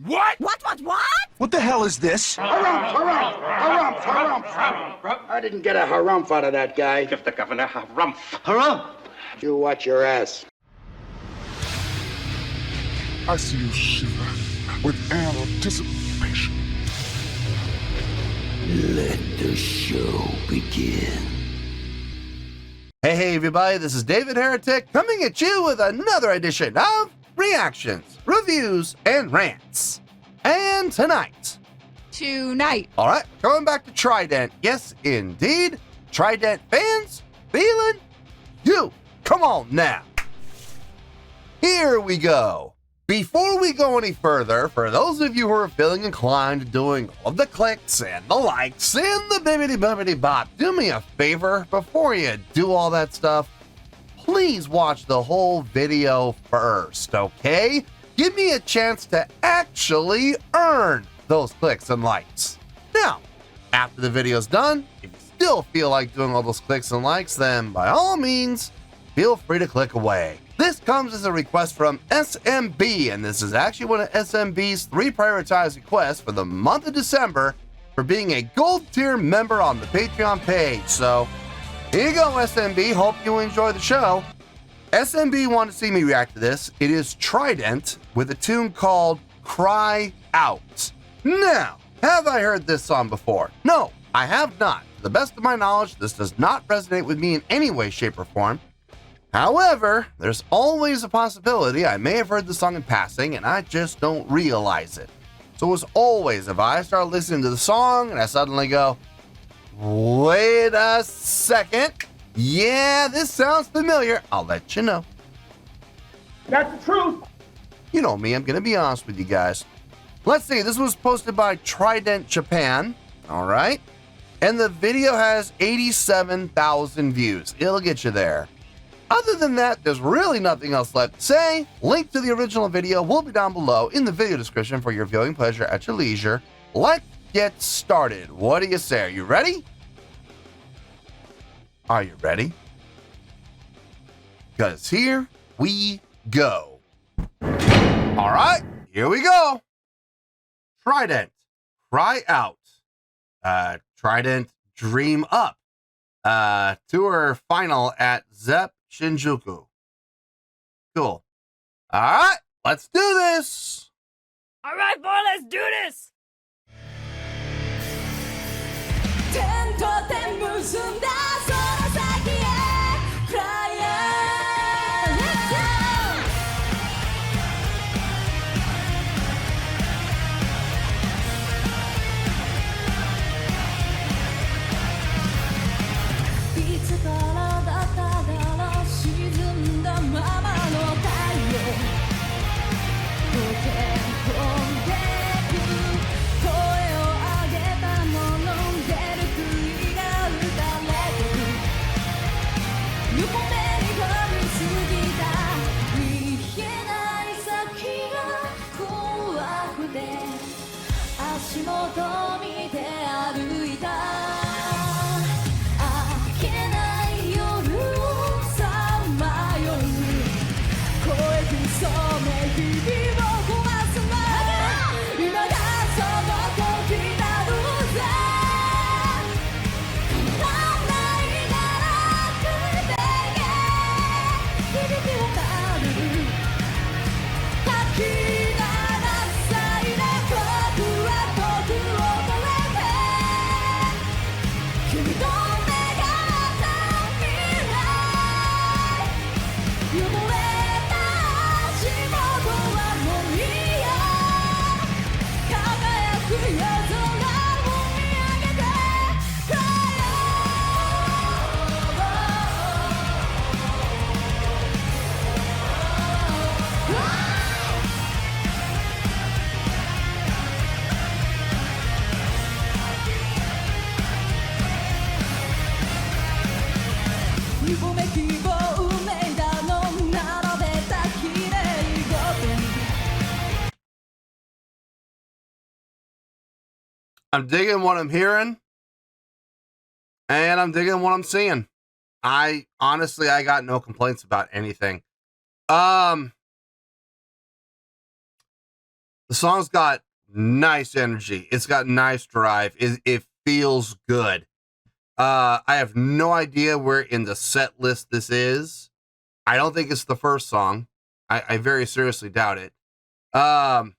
What? What? What the hell is this? Harumph. I didn't get a harumph out of that guy. Give the governor harumph. Harumph! You watch your ass. I see you shiver with anticipation. Let the show begin. Hey, everybody, this is David Heretic coming at you with another edition of Reactions, Reviews, and Rants. And tonight, all right, going back to Trident. Yes, indeed. Trident Fans FEELIN YOU. Come on now. Here we go. Before we go any further, for those of you who are feeling inclined to doing all of the clicks and the likes and the bibbidi bop, do me a favor before you do all that stuff. Please watch the whole video first, okay? Give me a chance to actually earn those clicks and likes. Now, after the video's done, if you still feel like doing all those clicks and likes, then by all means, feel free to click away. This comes as a request from SMB, and this is actually one of SMB's 3 prioritized requests for the month of December for being a gold tier member on the Patreon page. So, here you go, SMB. Hope you enjoy the show. SMB wanted to see me react to this. It is Trident with a tune called Cry Out. Now, have I heard this song before? No, I have not. To the best of my knowledge, this does not resonate with me in any way, shape, or form. However, there's always a possibility I may have heard the song in passing and I just don't realize it. So as always, if I start listening to the song and I suddenly go, wait a second, yeah, this sounds familiar, I'll let you know. That's the truth. You know me, I'm going to be honest with you guys. Let's see, this was posted by Trident Japan, all right? And the video has 87,000 views. It'll get you there. Other than that, there's really nothing else left to say. Link to the original video will be down below in the video description for your viewing pleasure at your leisure. Let's get started. What do you say? Are you ready? Are you ready? Because here we go. All right, here we go. Trident, Cry Out. Trident, Dream Up. Tour final at Zepp Shinjuku. Cool. All right, let's do this. All right, boy, let's do this. I'm digging what I'm hearing, and I'm digging what I'm seeing. I honestly got no complaints about anything. The song's got nice energy. It's got nice drive. It feels good. I have no idea where in the set list this is. I don't think it's the first song. I very seriously doubt it. I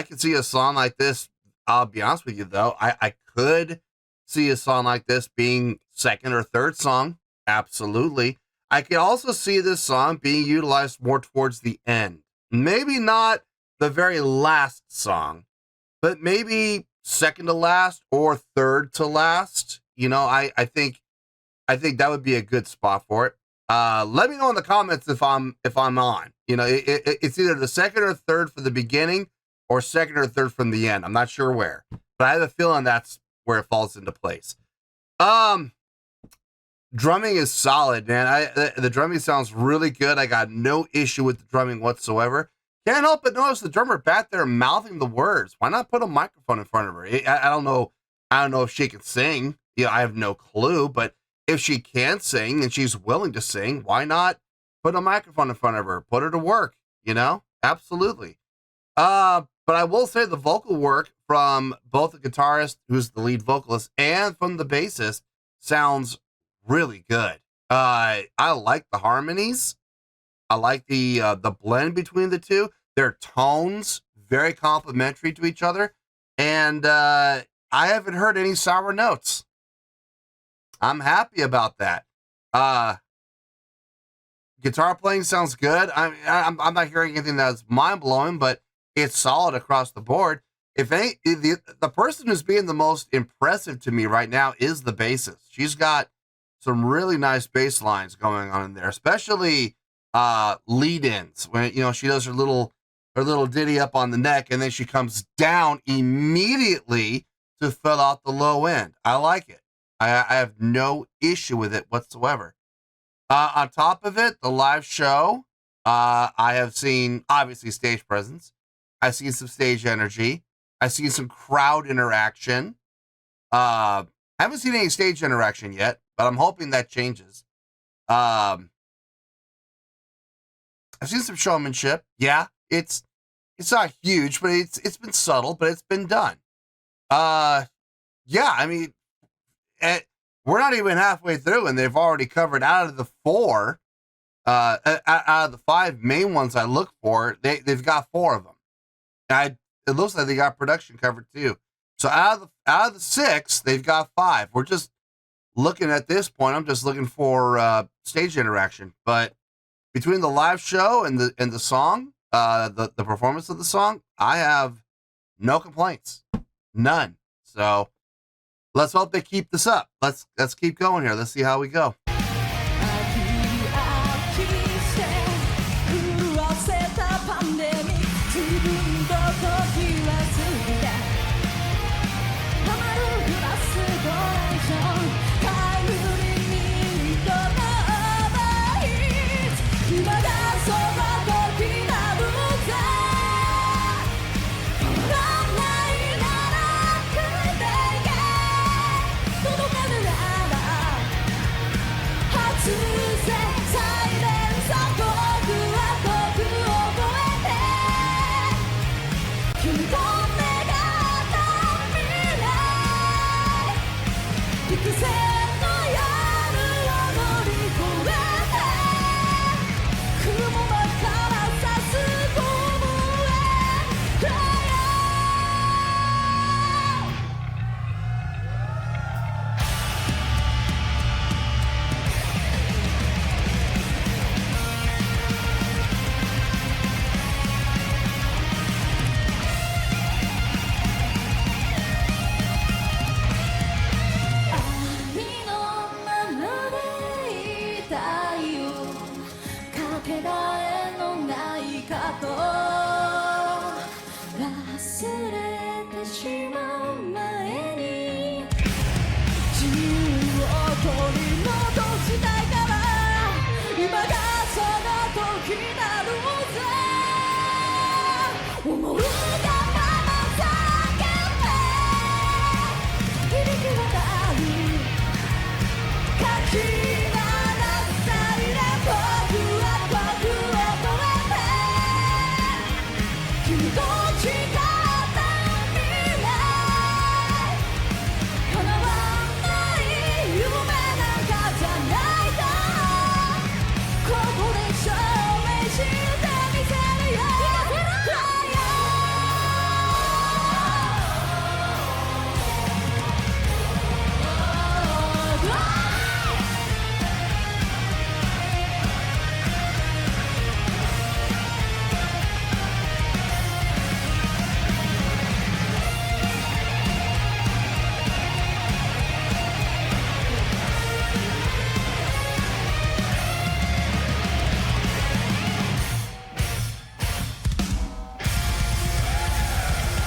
could see a song like this. I'll be honest with you, though. I could see a song like this being second or third song. Absolutely. I could also see this song being utilized more towards the end. Maybe not the very last song, but maybe second to last or third to last. You know, I think that would be a good spot for it. Let me know in the comments if I'm on. You know, it's either the second or third for the beginning or second or third from the end. I'm not sure where, but I have a feeling that's where it falls into place. Drumming is solid, man. The drumming sounds really good. I got no issue with the drumming whatsoever. Can't help but notice the drummer back there mouthing the words. Why not put a microphone in front of her? I don't know. I don't know if she can sing. Yeah, I have no clue. But if she can sing and she's willing to sing, why not put a microphone in front of her? Put her to work. You know, absolutely. But I will say the vocal work from both the guitarist, who's the lead vocalist, and from the bassist sounds really good. I like the harmonies. I like the blend between the two. Their tones very complementary to each other, and I haven't heard any sour notes. I'm happy about that. Guitar playing sounds good. I'm not hearing anything that's mind blowing, but it's solid across the board. The person who's being the most impressive to me right now is the bassist. She's got some really nice bass lines going on in there, especially lead-ins when she does her little ditty up on the neck, and then she comes down immediately to fill out the low end. I like it. I have no issue with it whatsoever. On top of it, the live show, I have seen obviously stage presence. I've seen some stage energy. I've seen some crowd interaction. I haven't seen any stage interaction yet, but I'm hoping that changes. I've seen some showmanship. Yeah, it's not huge, but it's been subtle, but it's been done. Yeah, I mean, we're not even halfway through, and they've already covered out of the out of the 5 main ones I look for. They've got 4 of them. It looks like they got production covered too. So out of the 6, they've got 5. We're just looking at this point. I'm just looking for stage interaction, but between the live show and the song, the performance of the song, I have no complaints, none. So let's hope they keep this up. Let's keep going here. Let's see how we go.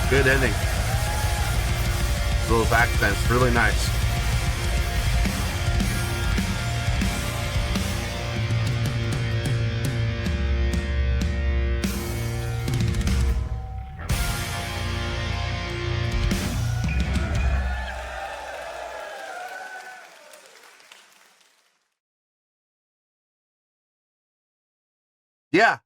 Good ending. Those accents, really nice. Yeah,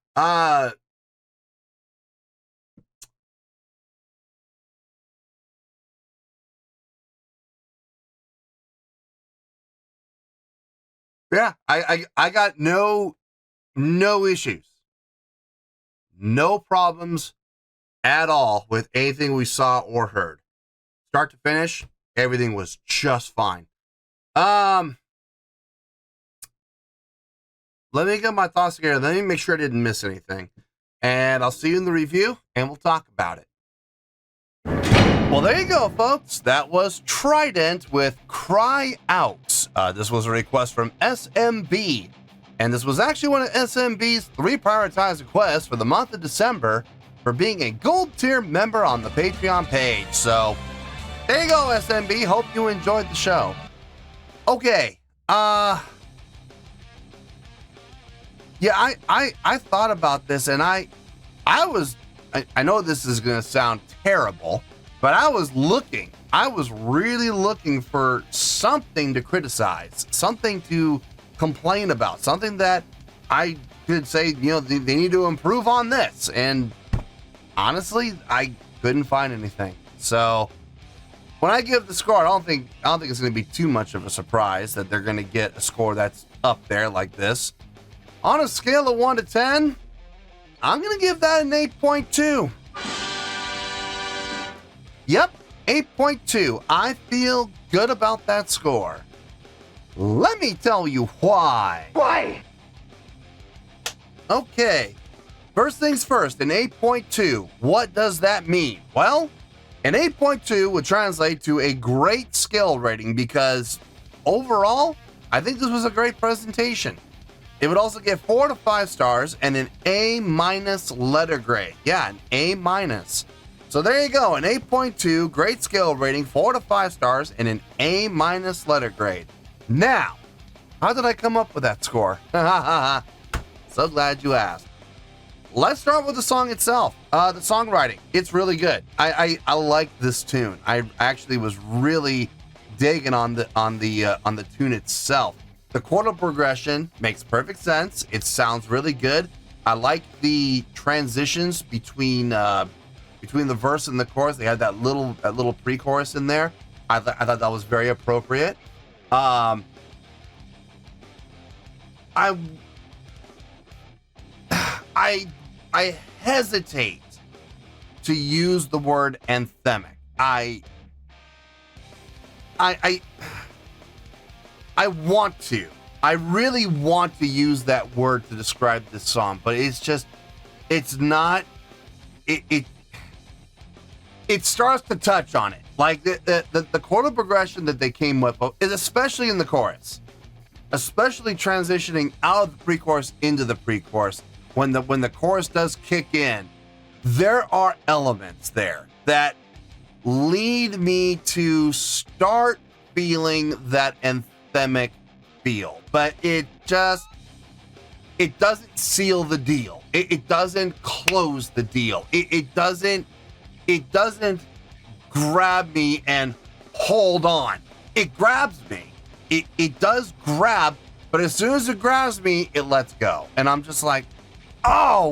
yeah, I got no issues, no problems at all with anything we saw or heard. Start to finish, everything was just fine. Let me get my thoughts together. Let me make sure I didn't miss anything. And I'll see you in the review, and we'll talk about it. Well, there you go, folks. That was Trident with Cry Out. This was a request from SMB. And this was actually one of SMB's 3 prioritized requests for the month of December for being a gold tier member on the Patreon page. So, there you go, SMB. Hope you enjoyed the show. Okay. Yeah, I thought about this, and I know this is going to sound terrible, but I was really looking for something to criticize, something to complain about, something that I could say, you know, they need to improve on this. And honestly, I couldn't find anything. So when I give the score, I don't think it's going to be too much of a surprise that they're going to get a score that's up there like this. On a scale of 1 to 10, I'm going to give that an 8.2. Yep, 8.2. I feel good about that score. Let me tell you why. Why? Okay, first things first, an 8.2. What does that mean? Well, an 8.2 would translate to a great skill rating because overall, I think this was a great presentation. It would also get 4 to 5 stars and an A- letter grade. Yeah, an A-. So there you go, an 8.2, great skill rating, 4 to 5 stars, and an A- letter grade. Now, how did I come up with that score? So glad you asked. Let's start with the song itself. The songwriting, it's really good. I like this tune. I actually was really digging on the tune itself. The chordal progression makes perfect sense. It sounds really good. I like the transitions between the verse and the chorus. They had that little pre-chorus in there. I thought that was very appropriate. I hesitate to use the word anthemic. I want to. I really want to use that word to describe this song, but it's not. It starts to touch on it. Like the chordal progression that they came with is especially in the chorus, especially transitioning out of the pre-chorus into the pre-chorus. When the chorus does kick in, there are elements there that lead me to start feeling that anthemic feel, but it doesn't seal the deal. It doesn't close the deal. It doesn't grab me and hold on. It grabs me. It does grab, but as soon as it grabs me, it lets go. And I'm just like, oh,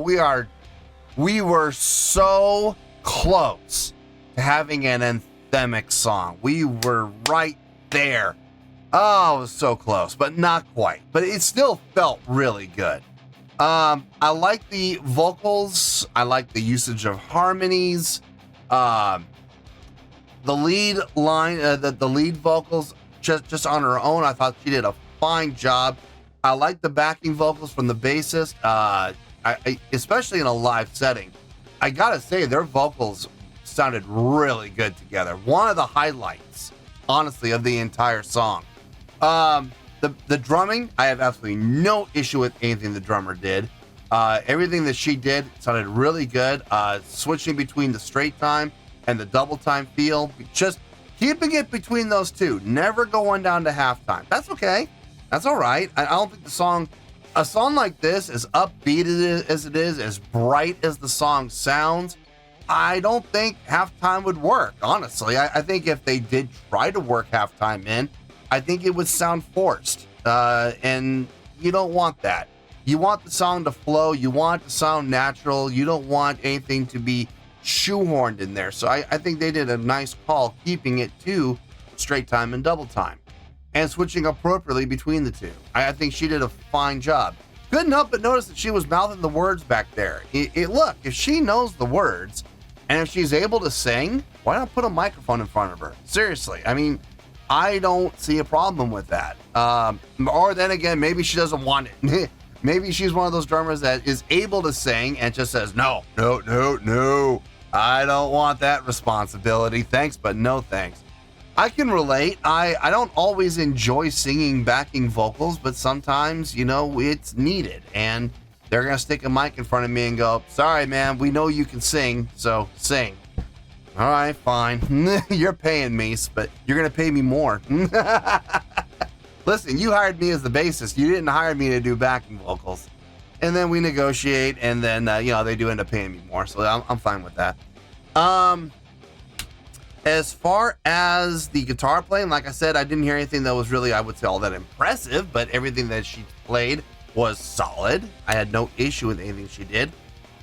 we were so close to having an anthemic song. We were right there. Oh, it was so close, but not quite. But it still felt really good. I like the vocals. I like the usage of harmonies. The lead line, the lead vocals, just on her own, I thought she did a fine job. I like the backing vocals from the bassist, especially in a live setting. I gotta say, their vocals sounded really good together. One of the highlights, honestly, of the entire song. The drumming, I have absolutely no issue with anything the drummer did. Everything that she did sounded really good. Switching between the straight time and the double time feel, just keeping it between those two, never going down to halftime. That's okay. That's all right. I don't think a song like this, as upbeat as it is, as bright as the song sounds, I don't think halftime would work, honestly. I think if they did try to work halftime in, I think it would sound forced. And you don't want that. You want the song to flow. You want it to sound natural. You don't want anything to be shoehorned in there. So I think they did a nice call keeping it to straight time and double time and switching appropriately between the two. I think she did a fine job. Couldn't help but notice that she was mouthing the words back there. Look, if she knows the words and if she's able to sing, why not put a microphone in front of her? Seriously. I mean, I don't see a problem with that. Or then again, maybe she doesn't want it. Maybe she's one of those drummers that is able to sing and just says, no, I don't want that responsibility. Thanks, but no thanks. I can relate. I don't always enjoy singing backing vocals, but sometimes, it's needed. And they're going to stick a mic in front of me and go, sorry, man, we know you can sing, so sing. All right, fine. You're paying me, but you're going to pay me more. Listen, you hired me as the bassist. You didn't hire me to do backing vocals. And then we negotiate, and then, they do end up paying me more. So I'm fine with that. As far as the guitar playing, like I said, I didn't hear anything that was really, I would say, all that impressive, but everything that she played was solid. I had no issue with anything she did.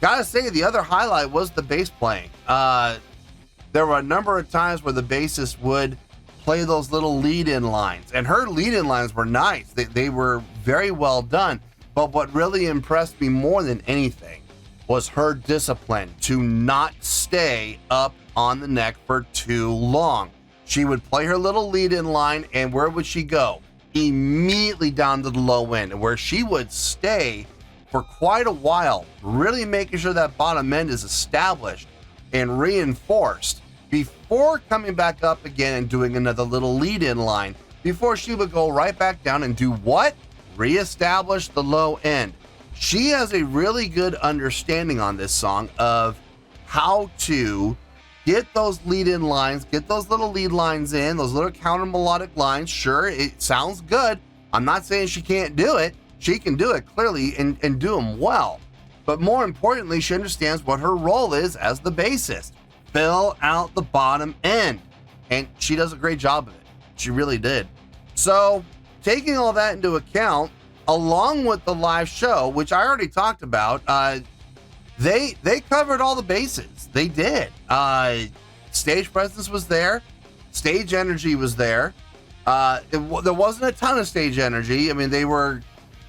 Gotta say, the other highlight was the bass playing. There were a number of times where the bassist would play those little lead-in lines, and her lead-in lines were nice. They were very well done, but what really impressed me more than anything was her discipline to not stay up on the neck for too long. She would play her little lead-in line, and where would she go? Immediately down to the low end, where she would stay for quite a while, really making sure that bottom end is established and reinforced before coming back up again and doing another little lead-in line, before she would go right back down and do what? Reestablish the low end. She has a really good understanding on this song of how to get those lead-in lines, get those little lead lines in, those little counter melodic lines. Sure, it sounds good. I'm not saying she can't do it. She can do it clearly and do them well. But more importantly, she understands what her role is as the bassist. Fill out the bottom end. And she does a great job of it. She really did. So, taking all that into account, along with the live show, which I already talked about, they covered all the bases. They did. Stage presence was there. Stage energy was there. There wasn't a ton of stage energy. I mean, they were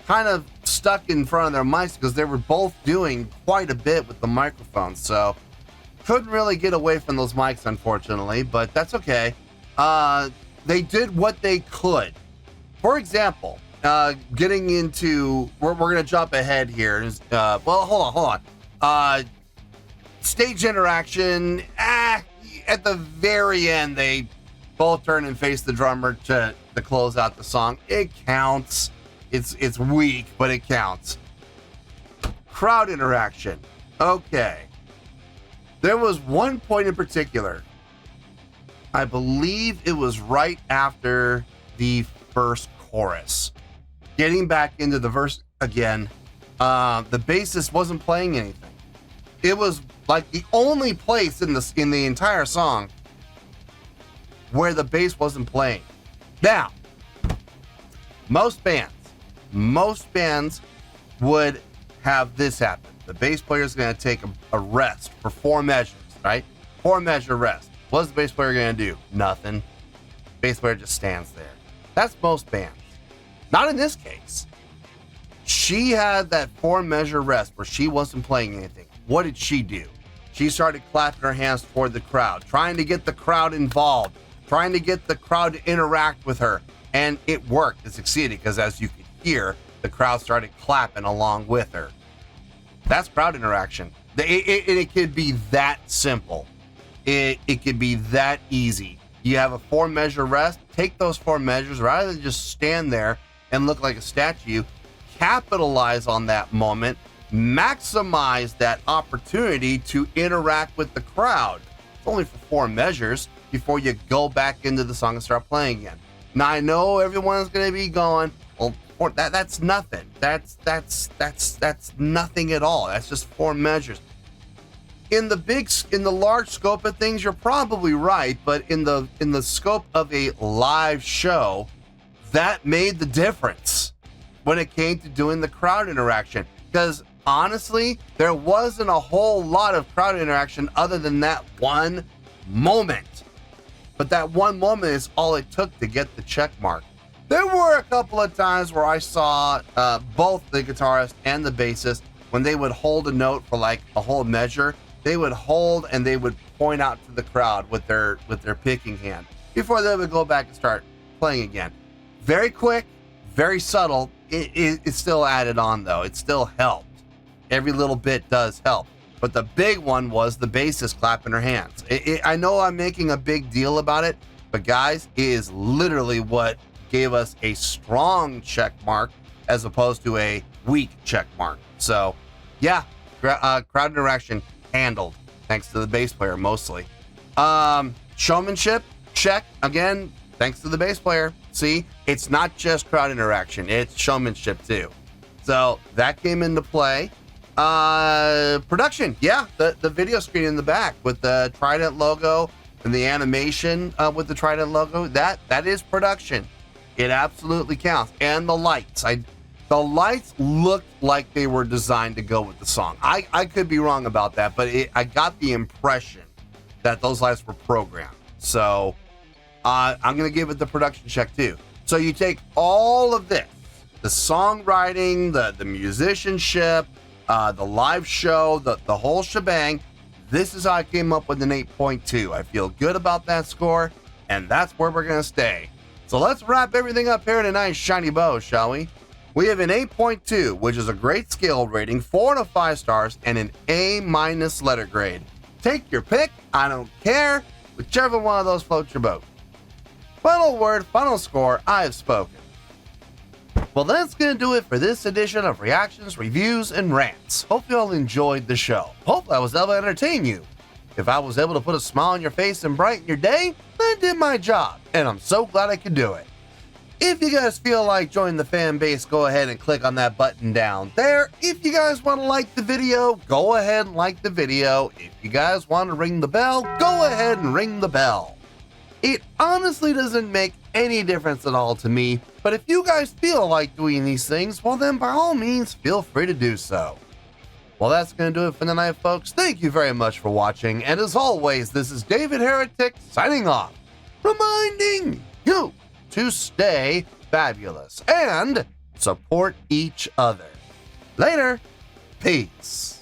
kind of stuck in front of their mics because they were both doing quite a bit with the microphones. So, couldn't really get away from those mics, unfortunately, but that's okay. They did what they could. For example, getting into, we're going to jump ahead here. Hold on. Stage interaction, at the very end, they both turn and face the drummer to close out the song. It counts. It's weak, but it counts. Crowd interaction. Okay. There was one point in particular. I believe it was right after the first chorus. Getting back into the verse again, the bassist wasn't playing anything. It was like the only place in the entire song where the bass wasn't playing. Now, most bands would have this happen. The bass player is going to take a rest for 4 measures, right? 4 measure rest. What's the bass player going to do? Nothing. Bass player just stands there. That's most bands. Not in this case. She had that 4 measure rest where she wasn't playing anything. What did she do? She started clapping her hands toward the crowd, trying to get the crowd involved, trying to get the crowd to interact with her. And it worked. It succeeded because, as you could hear, the crowd started clapping along with her. That's crowd interaction. It could be that simple. It could be that easy. You have a 4 measure rest. Take those 4 measures rather than just stand there and look like a statue. Capitalize on that moment. Maximize that opportunity to interact with the crowd. It's only for 4 measures before you go back into the song and start playing again. Now I know everyone's gonna be going, well, that's nothing. That's nothing at all. That's just 4 measures. In the large scope of things, you're probably right, but in the scope of a live show, that made the difference when it came to doing the crowd interaction. Because honestly, there wasn't a whole lot of crowd interaction other than that one moment. But that one moment is all it took to get the check mark. There were a couple of times where I saw both the guitarist and the bassist, when they would hold a note for like a whole measure, they would hold and they would point out to the crowd with their picking hand before they would go back and start playing again. Very quick, very subtle. It still added on though. It still helped. Every little bit does help. But the big one was the bassist clapping her hands. I know I'm making a big deal about it, but guys, it is literally what gave us a strong check mark as opposed to a weak check mark. So yeah, crowd interaction handled, thanks to the bass player mostly. Showmanship, check, again, thanks to the bass player. See, it's not just crowd interaction, it's showmanship too. So that came into play. Production, yeah, the video screen in the back with the Trident logo and the animation with the Trident logo, that is production. It absolutely counts. And the lights. The lights looked like they were designed to go with the song. I could be wrong about that, but I got the impression that those lights were programmed. So I'm going to give it the production check too. So you take all of this, the songwriting, the musicianship, the live show, the whole shebang. This is how I came up with an 8.2. I feel good about that score, and that's where we're going to stay. So let's wrap everything up here in a nice shiny bow, shall we? We have an 8.2, which is a great scale rating, 4 out of 5 stars, and an A- letter grade. Take your pick, I don't care, whichever one of those floats your boat. Final word, final score, I have spoken. Well, that's going to do it for this edition of Reactions, Reviews, and Rants. Hope you all enjoyed the show. Hope I was able to entertain you. If I was able to put a smile on your face and brighten your day, I did my job, and I'm so glad I could do it. If you guys feel like joining the fan base, go ahead and click on that button down there. If you guys want to like the video, go ahead and like the video. If you guys want to ring the bell, go ahead and ring the bell. It honestly doesn't make any difference at all to me, but if you guys feel like doing these things, well then by all means, feel free to do so. Well, that's going to do it for tonight, folks. Thank you very much for watching, and as always, this is David Heretic signing off, reminding you to stay fabulous and support each other. Later. Peace.